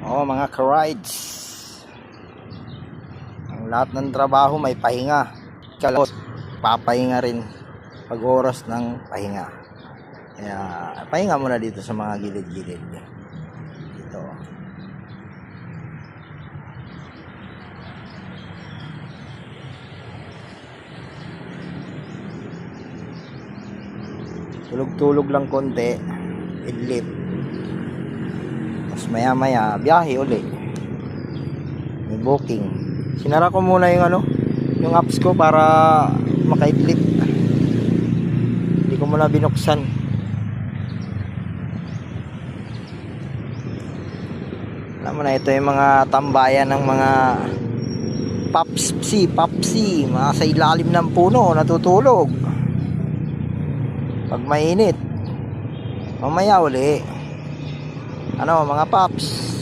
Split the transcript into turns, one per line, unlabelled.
Oh, mga ka-rides, ang lahat ng trabaho may pahinga. Kalot, papahinga rin pag oras ng pahinga. Kaya pahinga muna dito sa mga gilid-gilid dito. Tulog-tulog lang konti, idlip. Tapos maya-maya biyahe uli. May booking. Sinara ko muna yung apps ko para makaidlip. Hindi ko muna binuksan. Alam mo na, ito yung mga tambayan ng mga papsi, mga sa ilalim ng puno natutulog pag mainit. Mamaya uli, mga paps.